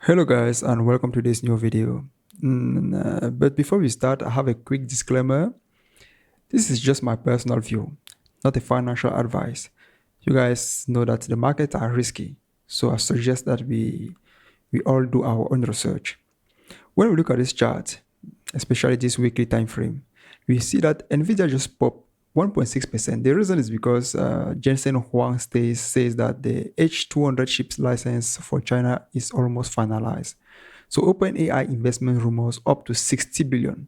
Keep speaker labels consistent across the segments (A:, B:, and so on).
A: Hello guys and welcome to this new video. But before we start, I have a quick disclaimer. This is just my personal view, not a financial advice. You guys know that the markets are risky, so I suggest that we all do our own research. When we look at this chart, especially this weekly time frame, we see that NVIDIA just popped 1.6%. The reason is because Jensen Huang says that the H200 chips license for China is almost finalized. So OpenAI investment rumors up to 60 billion.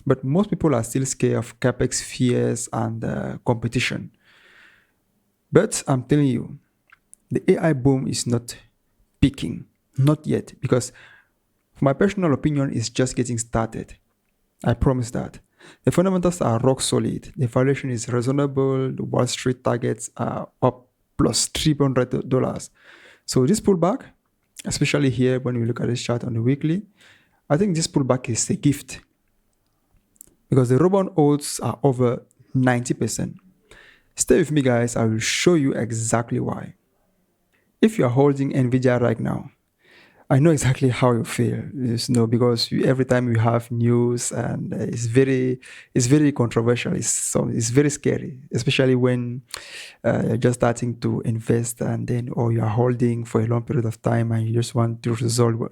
A: But most people are still scared of capex fears and competition. But I'm telling you, the AI boom is not peaking, not yet, because my personal opinion is just getting started. I promise that. The fundamentals are rock solid. The valuation is reasonable. The Wall Street targets are up plus $300. So this pullback, especially here when we look at this chart on the weekly, I think this pullback is a gift because the rebound odds are over 90%. Stay with me, guys. I will show you exactly why. If you are holding NVIDIA right now, I know exactly how you feel, because every time you have news and it's very controversial. It's very scary, especially when you're just starting to invest or you're holding for a long period of time and you just want to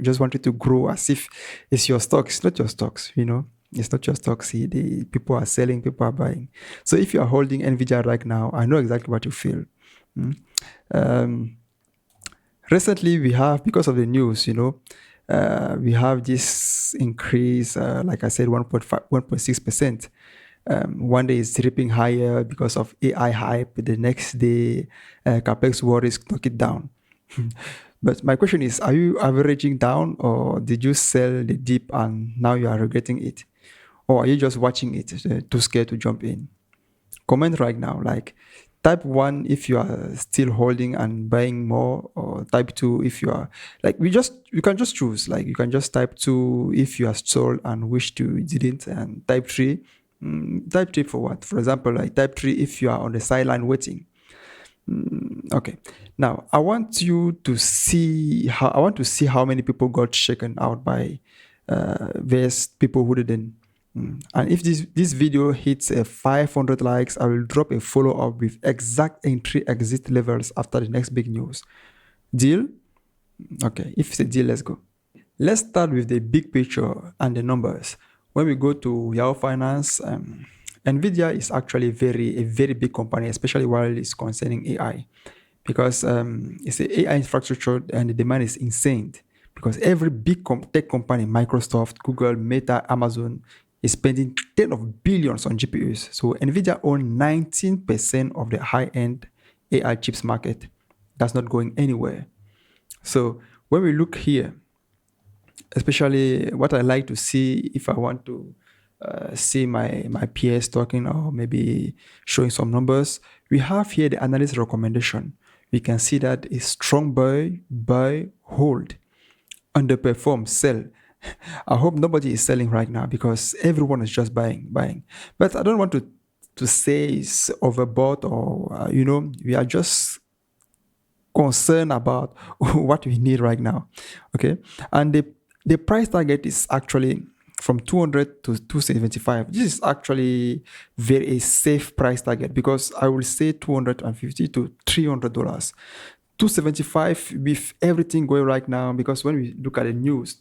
A: just want it to grow as if it's your stocks. It's not your stocks, It's not your stocks. The people are selling, people are buying. So if you are holding NVIDIA right now, I know exactly what you feel. Recently, we have, because of the news, we have this increase, like I said, 1.6%. One day it's dipping higher because of AI hype. The next day, capex worries knock it down. But my question is, are you averaging down or did you sell the dip and now you are regretting it? Or are you just watching it, too scared to jump in? Comment right now, like type 1 if you are still holding and buying more, or type 2 if you are like you can just choose, like you can just type 2 if you are sold and wish to didn't, and type 3 for what? For example, like type 3 if you are on the sideline waiting. Okay, now I want to see how many people got shaken out by various people who didn't. And if this video hits 500 likes, I will drop a follow-up with exact entry exit levels after the next big news. Deal? Okay, if it's a deal, let's go. Let's start with the big picture and the numbers. When we go to Yahoo Finance, NVIDIA is actually a very big company, especially while it's concerning AI, because it's an AI infrastructure and the demand is insane. Because every big tech company, Microsoft, Google, Meta, Amazon, is spending tens of billions on GPUs. So NVIDIA owns 19% of the high-end AI chips market. That's not going anywhere. So when we look here, especially what I like to see if I want to see my peers talking or maybe showing some numbers, we have here the analyst recommendation. We can see that a strong buy, hold, underperform, sell. I hope nobody is selling right now because everyone is just buying. But I don't want to say it's overbought or, we are just concerned about what we need right now. Okay. And the price target is actually from 200 to 275. This is actually very safe price target because I will say $250 to $300. 275 with everything going right now, because when we look at the news,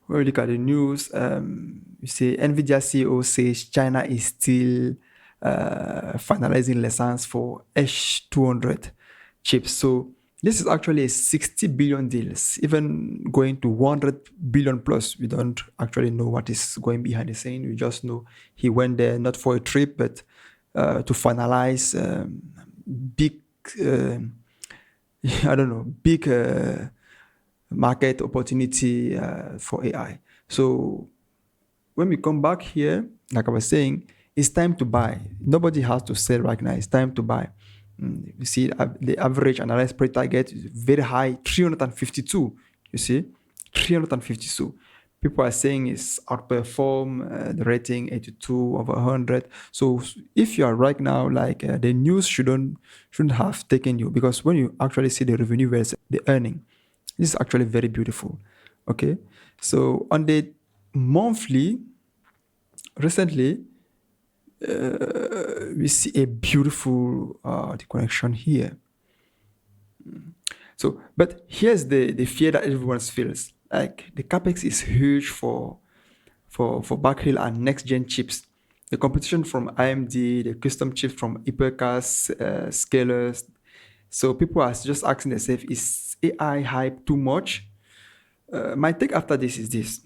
A: you see NVIDIA CEO says China is still finalizing license for H200 chips. So this is actually a 60 billion deals, even going to 100 billion plus. We don't actually know what is going behind the scene. We just know he went there not for a trip, but to finalize big, big market opportunity for AI. So when we come back here, like I was saying, it's time to buy. Nobody has to sell right now. It's time to buy. You see, the average analyzed price target is very high, 352. You see, 352. People are saying it's outperform the rating 82 over 100. So if you are right now, like the news shouldn't have taken you, because when you actually see the revenue versus the earning, this is actually very beautiful. Okay, so on the monthly, recently we see a beautiful the connection here. So, but here's the fear that everyone feels. Like the capex is huge for backhill and next gen chips. The competition from AMD, the custom chips from hypercars, scalers. So people are just asking themselves, is AI hype too much? My take after this is this.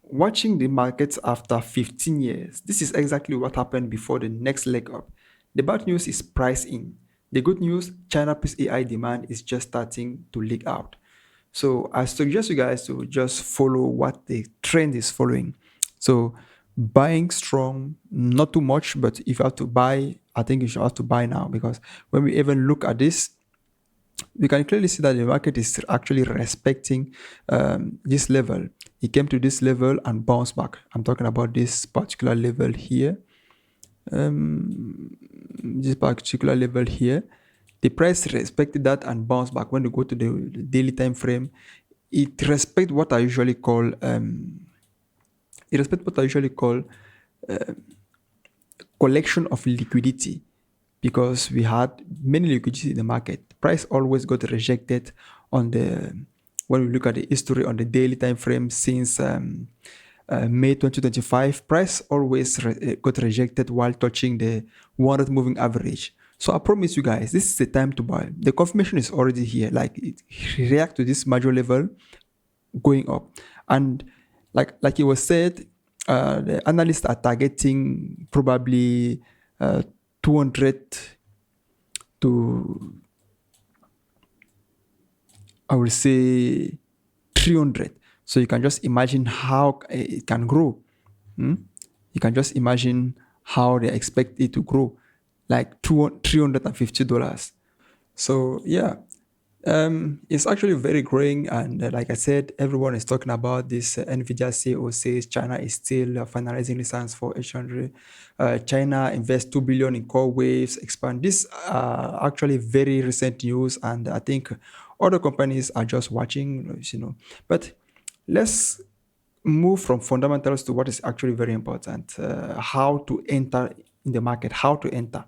A: Watching the markets after 15 years, this is exactly what happened before the next leg up. The bad news is price in. The good news, China's AI demand is just starting to leak out. So I suggest you guys to just follow what the trend is following. So buying strong, not too much, but if you have to buy, I think you should have to buy now, because when we even look at this, we can clearly see that the market is actually respecting this level. It came to this level and bounced back. I'm talking about this particular level here. This particular level here. The price respected that and bounced back. When you go to the daily time frame, it respect what I usually call collection of liquidity, because we had many liquidity in the market. Price always got rejected on the when we look at the history on the daily time frame since May 2025. Price always got rejected while touching the 100 moving average. So I promise you guys, this is the time to buy. The confirmation is already here. Like it react to this major level going up, and like it was said, the analysts are targeting probably 200 to, I will say, 300. So you can just imagine how it can grow. You can just imagine how they expect it to grow, like $350. So yeah, it's actually very growing, and like I said, everyone is talking about this. NVIDIA CEO says China is still finalizing license for H200. China invests 2 billion in core waves expand. This actually very recent news, and I think other companies are just watching, you know. But let's move from fundamentals to what is actually very important: how to enter in the market, how to enter.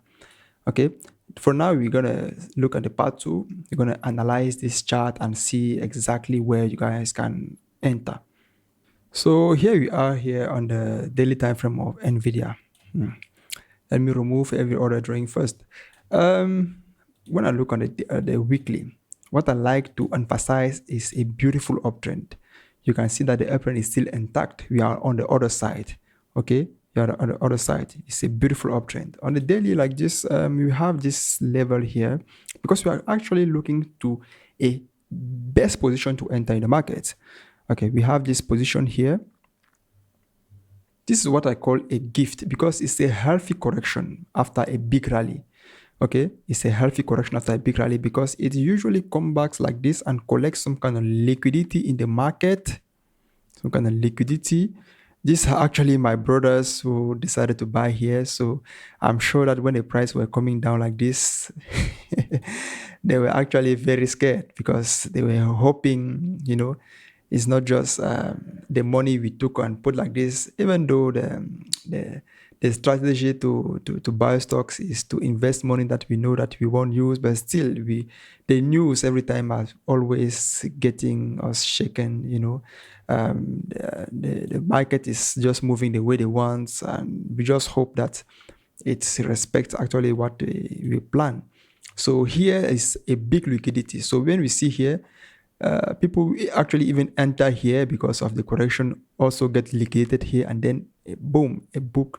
A: Okay, for now, we're gonna look at the part two. We're gonna analyze this chart and see exactly where you guys can enter. So here we are here on the daily time frame of NVIDIA. Let me remove every other drawing first. When I look on the weekly, what I like to emphasize is a beautiful uptrend. You can see that the uptrend is still intact. We are on the other side. Okay, you are on the other side. It's a beautiful uptrend. On the daily like this, we have this level here because we are actually looking to a best position to enter in the market. Okay, we have this position here. This is what I call a gift because it's a healthy correction after a big rally. Okay, it's a healthy correction after a big rally because it usually comes back like this and collects some kind of liquidity in the market. Some kind of liquidity. These are actually my brothers who decided to buy here. So I'm sure that when the price were coming down like this, they were actually very scared because they were hoping, you know, it's not just the money we took and put like this, even though the strategy to buy stocks is to invest money that we know that we won't use, but still the news every time are always getting us shaken, you know. The market is just moving the way they want, and we just hope that it respects actually what we plan. So here is a big liquidity. So when we see here, people actually even enter here because of the correction, also get liquidated here, and then boom, a bull.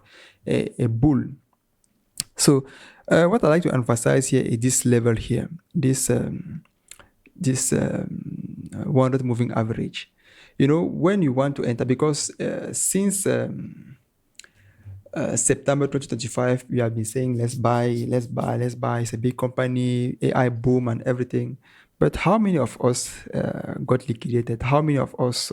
A: So what I like to emphasize here is this level here, this 100 moving average. You know, when you want to enter, because since September 2025, we have been saying let's buy, let's buy, let's buy. It's a big company, AI boom and everything. But how many of us got liquidated? How many of us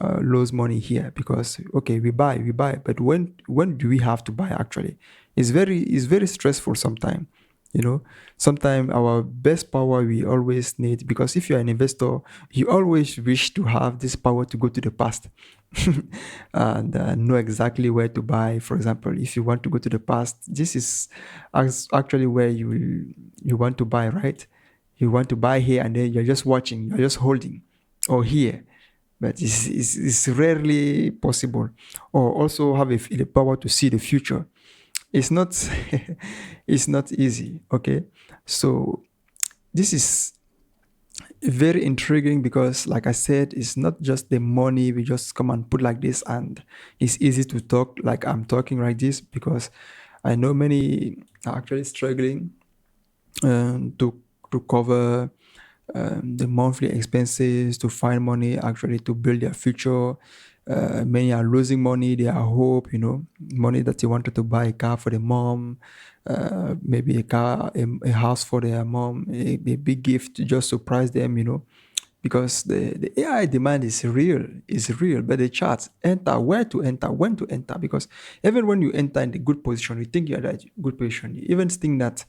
A: lose money here because okay, we buy, but when do we have to buy actually? It's very stressful sometimes. You know, sometimes our best power we always need, because if you're an investor, you always wish to have this power to go to the past and know exactly where to buy. For example, if you want to go to the past, this is actually where you want to buy, right? You want to buy here and then you're just watching, you're just holding, or here, but it's rarely possible. Or also have the power to see the future. It's not it's not easy. Okay, so this is very intriguing because, like I said, it's not just the money we just come and put like this, and it's easy to talk like I'm talking like this, because I know many are actually struggling to cover the monthly expenses, to find money actually to build their future. Many are losing money, their hope, money that they wanted to buy a car for the mom, maybe a house for their mom, a big gift to just surprise them, because the AI demand is real, but the charts enter, where to enter, when to enter, because even when you enter in the good position, you think you're at that good position, you even think that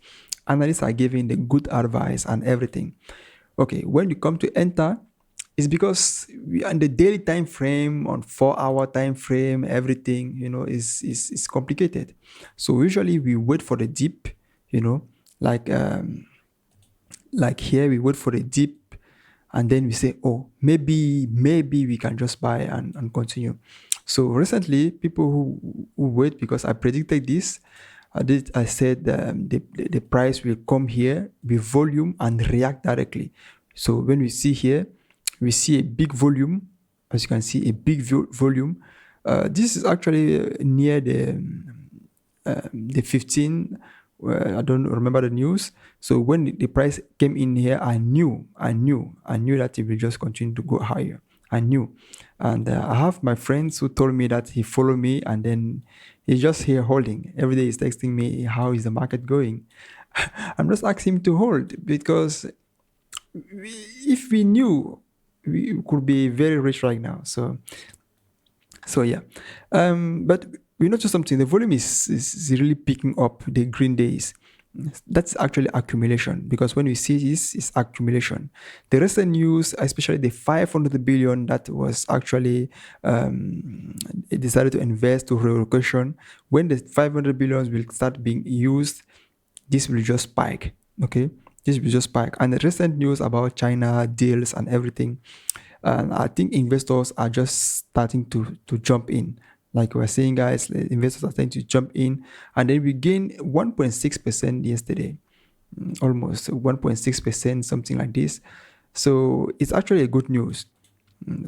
A: analysts are giving the good advice and everything. Okay, when you come to enter, it's because we are in the daily time frame, on 4 hour time frame, everything, is complicated. So usually we wait for the dip, you know, like like here we wait for the dip, and then we say, oh, maybe we can just buy and continue. So recently, people who wait, because I predicted this, I said the price will come here with volume and react directly. So when we see here, we see a big volume. As you can see, a big volume. This is actually near the 15. I don't remember the news. So when the price came in here, I knew that it will just continue to go higher. I knew, and I have my friends who told me that he followed me, and then he's just here holding. Every day he's texting me, how is the market going? I'm just asking him to hold, because if we knew, we could be very rich right now. So yeah, but we noticed something. The volume is really picking up the green days. That's actually accumulation, because when we see this, it's accumulation. The recent news, especially the 500 billion that was actually decided to invest to relocation, when the 500 billions will start being used, this will just spike. Okay, this will just spike. And the recent news about China deals and everything, and I think investors are just starting to jump in. Like we're saying, guys, the investors are starting to jump in, and then we gained 1.6% yesterday, almost 1.6%, something like this. So it's actually a good news.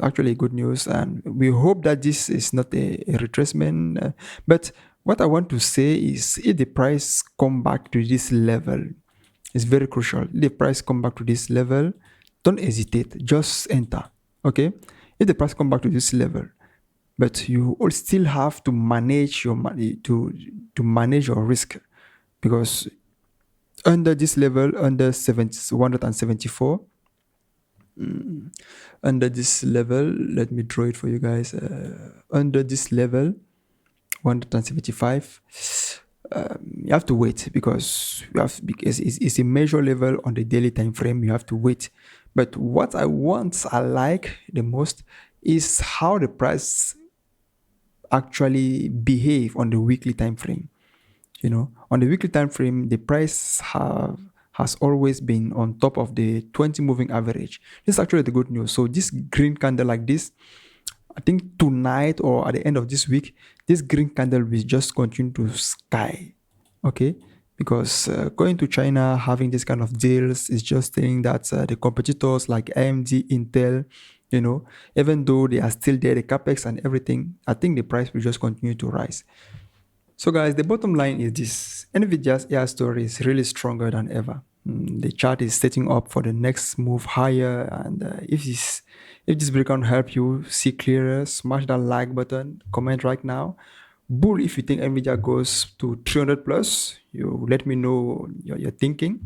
A: Actually, good news, and we hope that this is not a retracement. But what I want to say is, if the price come back to this level, it's very crucial. If the price come back to this level, don't hesitate, just enter. Okay, if the price come back to this level, but you all still have to manage your money, to manage your risk, because under this level, under 174, under this level, let me draw it for you guys. Under this level, 175, you have to wait, because it's a measure level on the daily time frame. You have to wait. But what I like the most is how the price actually behave on the weekly time frame. On the weekly time frame, the price has always been on top of the 20 moving average. This is actually the good news. So this green candle like this, I think tonight or at the end of this week, this green candle will just continue to sky. Okay, because going to China, having this kind of deals is just saying that the competitors like AMD, Intel, even though they are still there, the capex and everything, I think the price will just continue to rise. So guys, the bottom line is this: NVIDIA's AI story is really stronger than ever. The chart is setting up for the next move higher, and if this breakdown help you see clearer, smash that like button, comment right now. Bull if you think NVIDIA goes to 300 plus, you let me know your thinking.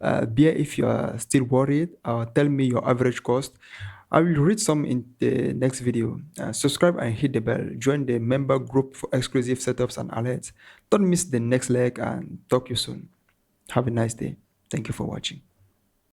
A: Bear if you are still worried, tell me your average cost. I will read some in the next video. Subscribe and hit the bell. Join the member group for exclusive setups and alerts. Don't miss the next leg, and talk to you soon. Have a nice day. Thank you for watching.